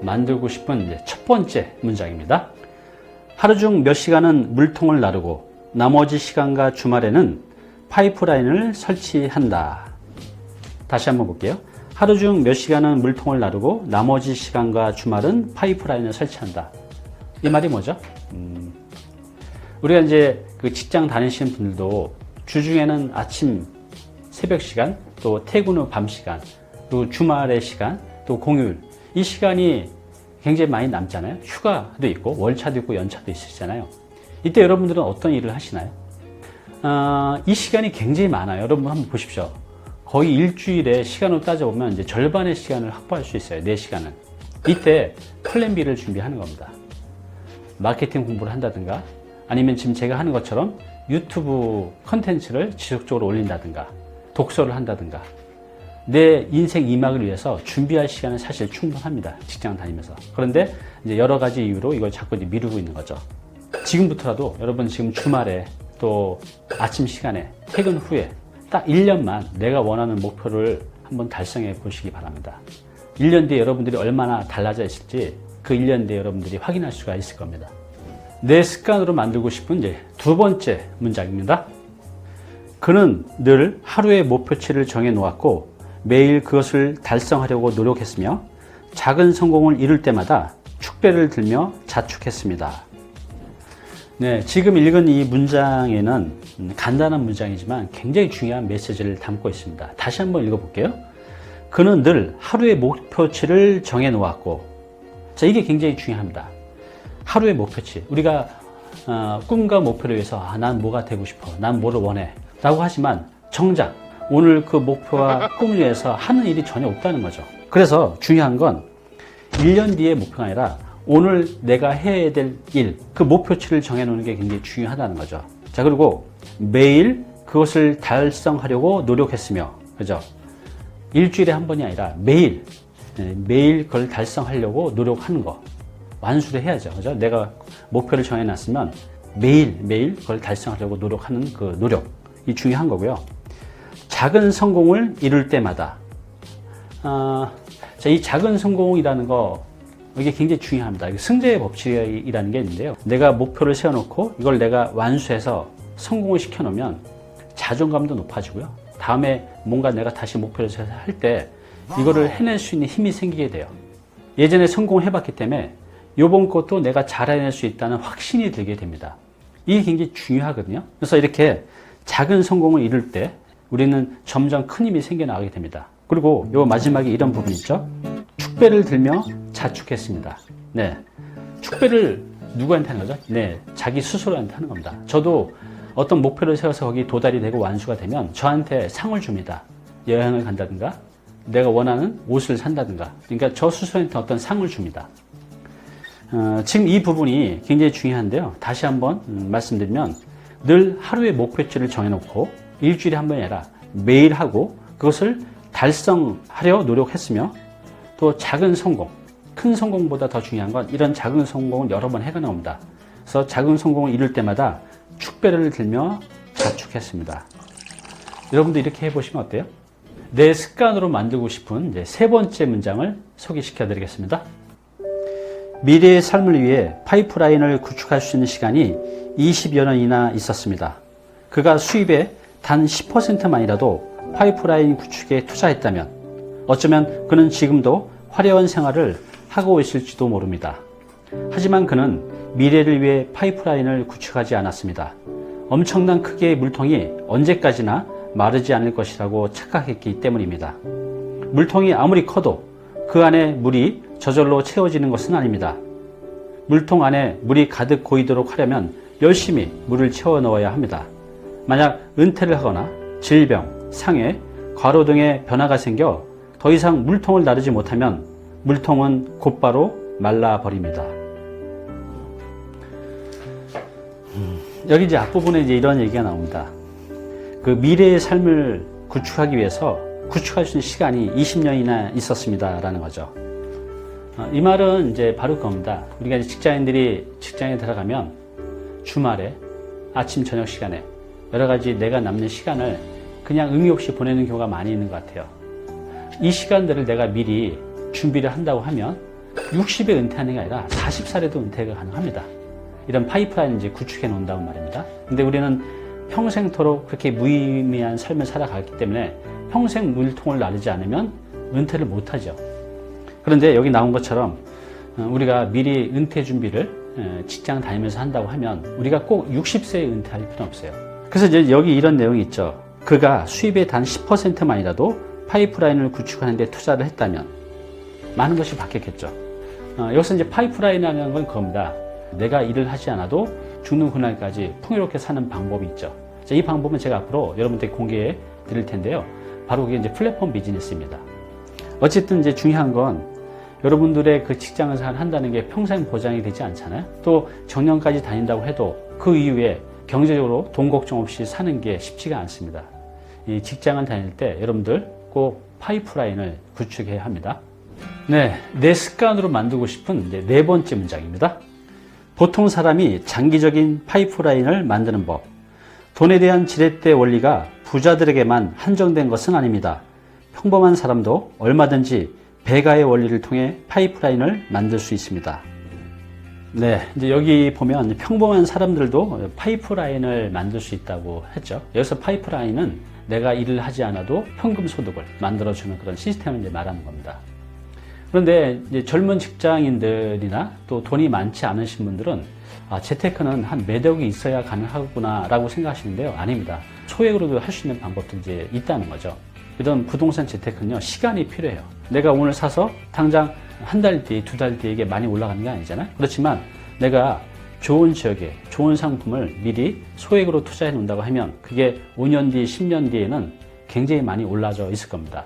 만들고 싶은 첫 번째 문장입니다. 하루 중 몇 시간은 물통을 나르고 나머지 시간과 주말에는 파이프라인을 설치한다. 다시 한번 볼게요. 하루 중 몇 시간은 물통을 나르고 나머지 시간과 주말은 파이프라인을 설치한다. 이 말이 뭐죠? 우리가 이제 그 직장 다니시는 분들도 주중에는 아침 새벽 시간, 또 퇴근 후 밤 시간, 또 주말의 시간, 또 공휴일, 이 시간이 굉장히 많이 남잖아요. 휴가도 있고 월차도 있고 연차도 있으시잖아요. 이때 여러분들은 어떤 일을 하시나요? 이 시간이 굉장히 많아요. 여러분 한번 보십시오. 거의 일주일에 시간으로 따져보면 이제 절반의 시간을 확보할 수 있어요. 4시간은. 이때 플랜 B를 준비하는 겁니다. 마케팅 공부를 한다든가, 아니면 지금 제가 하는 것처럼 유튜브 컨텐츠를 지속적으로 올린다든가, 독서를 한다든가, 내 인생 2막을 위해서 준비할 시간은 사실 충분합니다. 직장 다니면서. 그런데 이제 여러 가지 이유로 이걸 자꾸 이제 미루고 있는 거죠. 지금부터라도 여러분 지금 주말에 또 아침 시간에 퇴근 후에 딱 1년만 내가 원하는 목표를 한번 달성해 보시기 바랍니다. 1년 뒤에 여러분들이 얼마나 달라져 있을지 그 1년 뒤에 여러분들이 확인할 수가 있을 겁니다. 내 습관으로 만들고 싶은 이제 두 번째 문장입니다. 그는 늘 하루의 목표치를 정해 놓았고 매일 그것을 달성하려고 노력했으며 작은 성공을 이룰 때마다 축배를 들며 자축했습니다. 네, 지금 읽은 이 문장에는 간단한 문장이지만 굉장히 중요한 메시지를 담고 있습니다. 다시 한번 읽어볼게요. 그는 늘 하루의 목표치를 정해 놓았고, 자, 이게 굉장히 중요합니다. 하루의 목표치. 우리가 꿈과 목표를 위해서 난 뭐가 되고 싶어, 난 뭐를 원해 라고 하지만 정작 오늘 그 목표와 꿈을 위해서 하는 일이 전혀 없다는 거죠. 그래서 중요한 건 1년 뒤의 목표가 아니라 오늘 내가 해야 될 일, 그 목표치를 정해놓는 게 굉장히 중요하다는 거죠. 자, 그리고 매일 그것을 달성하려고 노력했으며, 그죠? 일주일에 한 번이 아니라 매일 그걸 달성하려고 노력하는 거. 완수를 해야죠. 그죠? 내가 목표를 정해놨으면 매일 그걸 달성하려고 노력하는 그 노력. 이 중요한 거고요. 작은 성공을 이룰 때마다, 자, 이 작은 성공이라는 거, 이게 굉장히 중요합니다. 승자의 법칙이라는 게 있는데요. 내가 목표를 세워놓고 이걸 내가 완수해서 성공을 시켜놓으면 자존감도 높아지고요. 다음에 뭔가 내가 다시 목표를 세워서 할 때 이거를 해낼 수 있는 힘이 생기게 돼요. 예전에 성공을 해봤기 때문에 이번 것도 내가 잘 해낼 수 있다는 확신이 들게 됩니다. 이게 굉장히 중요하거든요. 그래서 이렇게 작은 성공을 이룰 때 우리는 점점 큰 힘이 생겨나게 됩니다. 그리고 요 마지막에 이런 부분 있죠. 축배를 들며 자축했습니다. 네, 축배를 누구한테 하는 거죠? 네, 자기 스스로한테 하는 겁니다. 저도 어떤 목표를 세워서 거기 도달이 되고 완수가 되면 저한테 상을 줍니다. 여행을 간다든가, 내가 원하는 옷을 산다든가. 그러니까 저 스스로한테 어떤 상을 줍니다. 지금 이 부분이 굉장히 중요한데요. 다시 한번 말씀드리면 늘 하루의 목표치를 정해놓고 일주일에 한 번이 아니라 매일 하고 그것을 달성하려 노력했으며, 또 작은 성공, 큰 성공보다 더 중요한 건 이런 작은 성공을 여러 번 해가는 겁니다. 그래서 작은 성공을 이룰 때마다 축배를 들며 자축했습니다. 여러분도 이렇게 해보시면 어때요? 내 습관으로 만들고 싶은 이제 세 번째 문장을 소개시켜 드리겠습니다. 미래의 삶을 위해 파이프라인을 구축할 수 있는 시간이 20여 년이나 있었습니다. 그가 수입의 단 10%만이라도 파이프라인 구축에 투자했다면 어쩌면 그는 지금도 화려한 생활을 하고 있을지도 모릅니다. 하지만 그는 미래를 위해 파이프라인을 구축하지 않았습니다. 엄청난 크기의 물통이 언제까지나 마르지 않을 것이라고 착각했기 때문입니다. 물통이 아무리 커도 그 안에 물이 저절로 채워지는 것은 아닙니다. 물통 안에 물이 가득 고이도록 하려면 열심히 물을 채워 넣어야 합니다. 만약 은퇴를 하거나 질병, 상해, 과로 등의 변화가 생겨 더 이상 물통을 나르지 못하면 물통은 곧바로 말라버립니다. 여기 이제 앞부분에 이제 이런 얘기가 나옵니다. 그 미래의 삶을 구축하기 위해서 구축할 수 있는 시간이 20년이나 있었습니다라는 거죠. 이 말은 이제 바로 그겁니다. 우리가 이제 직장인들이 직장에 들어가면 주말에 아침 저녁 시간에 여러 가지 내가 남는 시간을 그냥 의미 없이 보내는 경우가 많이 있는 것 같아요. 이 시간들을 내가 미리 준비를 한다고 하면 60에 은퇴하는 게 아니라 40살에도 은퇴가 가능합니다. 이런 파이프라인을 이제 구축해 놓는다고 말입니다. 근데 우리는 평생토록 그렇게 무의미한 삶을 살아갔기 때문에 평생 물통을 나르지 않으면 은퇴를 못하죠. 그런데 여기 나온 것처럼 우리가 미리 은퇴 준비를 직장 다니면서 한다고 하면 우리가 꼭 60세에 은퇴할 필요는 없어요. 그래서 이제 여기 이런 내용이 있죠. 그가 수입의 단 10%만이라도 파이프라인을 구축하는 데 투자를 했다면 많은 것이 바뀌었겠죠. 여기서 이제 파이프라인이라는 건 그겁니다. 내가 일을 하지 않아도 죽는 그날까지 풍요롭게 사는 방법이 있죠. 자, 이 방법은 제가 앞으로 여러분들께 공개해 드릴 텐데요. 바로 그게 이제 플랫폼 비즈니스입니다. 어쨌든 이제 중요한 건 여러분들의 그 직장을 한다는 게 평생 보장이 되지 않잖아요. 또 정년까지 다닌다고 해도 그 이후에 경제적으로 돈 걱정 없이 사는 게 쉽지가 않습니다. 이 직장을 다닐 때 여러분들 꼭 파이프라인을 구축해야 합니다. 네, 내 습관으로 만들고 싶은 네 번째 문장입니다. 보통 사람이 장기적인 파이프라인을 만드는 법. 돈에 대한 지렛대 원리가 부자들에게만 한정된 것은 아닙니다. 평범한 사람도 얼마든지 배가의 원리를 통해 파이프라인을 만들 수 있습니다. 네, 이제 여기 보면 평범한 사람들도 파이프라인을 만들 수 있다고 했죠. 여기서 파이프라인은 내가 일을 하지 않아도 현금 소득을 만들어주는 그런 시스템을 이제 말하는 겁니다. 그런데 이제 젊은 직장인들이나 또 돈이 많지 않으신 분들은 재테크는 한 몇 억이 있어야 가능하구나 라고 생각하시는데요. 아닙니다. 소액으로도 할 수 있는 방법도 이제 있다는 거죠. 이런 부동산 재테크는요, 시간이 필요해요. 내가 오늘 사서 당장 한 달 뒤에, 두 달 뒤에 이게 많이 올라가는 게 아니잖아요. 그렇지만 내가 좋은 지역에 좋은 상품을 미리 소액으로 투자해 놓는다고 하면 그게 5년 뒤, 10년 뒤에는 굉장히 많이 올라져 있을 겁니다.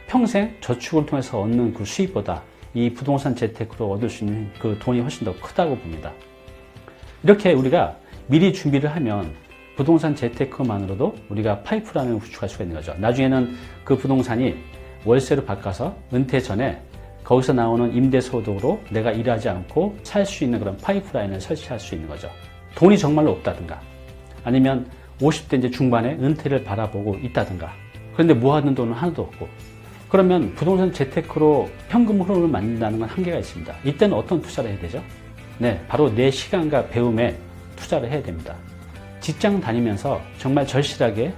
평생 저축을 통해서 얻는 그 수입보다 이 부동산 재테크로 얻을 수 있는 그 돈이 훨씬 더 크다고 봅니다. 이렇게 우리가 미리 준비를 하면 부동산 재테크만으로도 우리가 파이프라인을 구축할 수가 있는 거죠. 나중에는 그 부동산이 월세로 바꿔서 은퇴 전에 거기서 나오는 임대소득으로 내가 일하지 않고 살 수 있는 그런 파이프라인을 설치할 수 있는 거죠. 돈이 정말로 없다든가 아니면 50대 이제 중반에 은퇴를 바라보고 있다든가 그런데 모아둔 돈은 하나도 없고 그러면 부동산 재테크로 현금 흐름을 만든다는 건 한계가 있습니다. 이때는 어떤 투자를 해야 되죠? 네, 바로 내 시간과 배움에 투자를 해야 됩니다. 직장 다니면서 정말 절실하게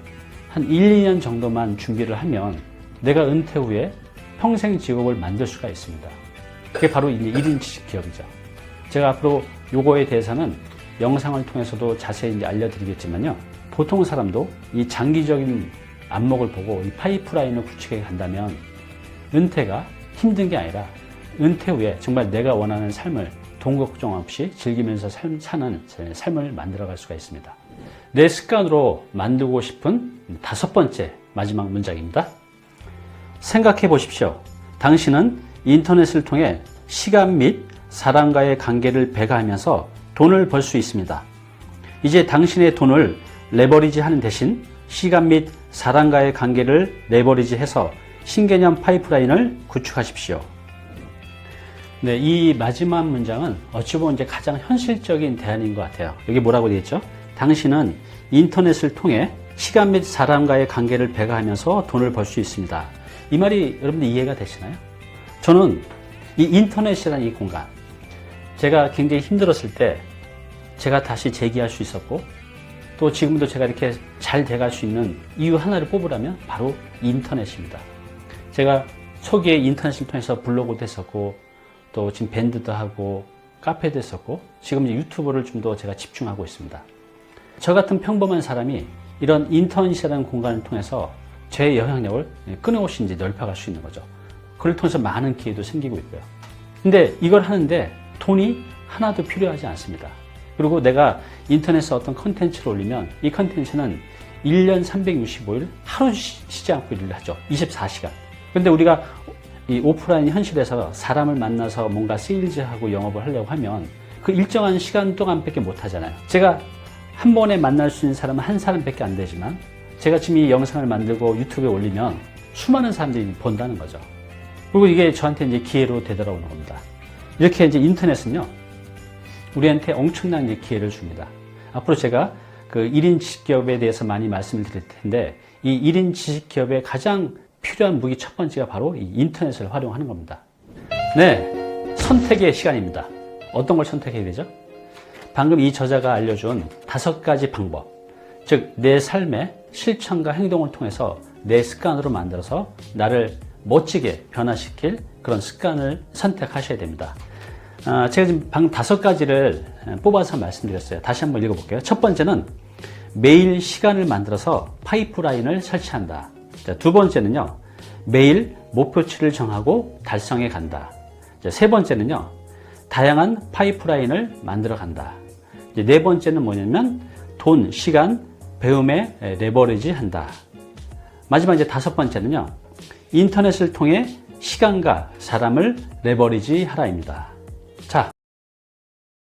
한 1, 2년 정도만 준비를 하면 내가 은퇴 후에 평생 직업을 만들 수가 있습니다. 그게 바로 이제 1인 지식 기업이죠. 제가 앞으로 요거에 대해서는 영상을 통해서도 자세히 이제 알려드리겠지만요. 보통 사람도 이 장기적인 안목을 보고 이 파이프라인을 구축해 간다면 은퇴가 힘든 게 아니라 은퇴 후에 정말 내가 원하는 삶을 돈 걱정 없이 즐기면서 사는 삶을 만들어갈 수가 있습니다. 내 습관으로 만들고 싶은 5번째 마지막 문장입니다. 생각해 보십시오. 당신은 인터넷을 통해 시간 및 사람과의 관계를 배가하면서 돈을 벌 수 있습니다. 이제 당신의 돈을 레버리지 하는 대신 시간 및 사람과의 관계를 레버리지 해서 신개념 파이프라인을 구축하십시오. 네, 이 마지막 문장은 어찌 보면 이제 가장 현실적인 대안인 것 같아요. 여기 뭐라고 되어 있죠? 당신은 인터넷을 통해 시간 및 사람과의 관계를 배가하면서 돈을 벌 수 있습니다. 이 말이 여러분들 이해가 되시나요? 저는 이 인터넷이라는 이 공간, 제가 굉장히 힘들었을 때 제가 다시 재기할 수 있었고 또 지금도 제가 이렇게 잘 돼갈 수 있는 이유 하나를 뽑으라면 바로 인터넷입니다. 제가 초기에 인터넷을 통해서 블로그도 했었고 또 지금 밴드도 하고 카페도 했었고 지금 이제 유튜브를 좀 더 제가 집중하고 있습니다. 저 같은 평범한 사람이 이런 인터넷이라는 공간을 통해서 제 영향력을 끊임없이 이제 넓혀갈 수 있는 거죠. 그걸 통해서 많은 기회도 생기고 있고요. 근데 이걸 하는데 돈이 하나도 필요하지 않습니다. 그리고 내가 인터넷에 어떤 컨텐츠를 올리면 이 컨텐츠는 1년 365일 하루 쉬지 않고 일을 하죠. 24시간. 근데 우리가 이 오프라인 현실에서 사람을 만나서 뭔가 세일즈하고 영업을 하려고 하면 그 일정한 시간 동안밖에 못 하잖아요. 제가 한 번에 만날 수 있는 사람은 한 사람밖에 안 되지만 제가 지금 이 영상을 만들고 유튜브에 올리면 수많은 사람들이 본다는 거죠. 그리고 이게 저한테 이제 기회로 되돌아오는 겁니다. 이렇게 이제 인터넷은요, 우리한테 엄청난 이제 기회를 줍니다. 앞으로 제가 그 1인 지식기업에 대해서 많이 말씀을 드릴 텐데, 이 1인 지식기업의 가장 필요한 무기 첫 번째가 바로 이 인터넷을 활용하는 겁니다. 네. 선택의 시간입니다. 어떤 걸 선택해야 되죠? 방금 이 저자가 알려준 5가지 방법, 즉 내 삶의 실천과 행동을 통해서 내 습관으로 만들어서 나를 멋지게 변화시킬 그런 습관을 선택하셔야 됩니다. 제가 지금 방금 5가지를 뽑아서 말씀드렸어요. 다시 한번 읽어볼게요. 첫 번째는 매일 시간을 만들어서 파이프라인을 설치한다. 자, 두 번째는요, 매일 목표치를 정하고 달성해 간다. 자, 세 번째는요, 다양한 파이프라인을 만들어 간다. 이제 네 번째는 뭐냐면 돈, 시간, 배움에 레버리지 한다. 마지막 이제 5번째는요, 인터넷을 통해 시간과 사람을 레버리지 하라입니다.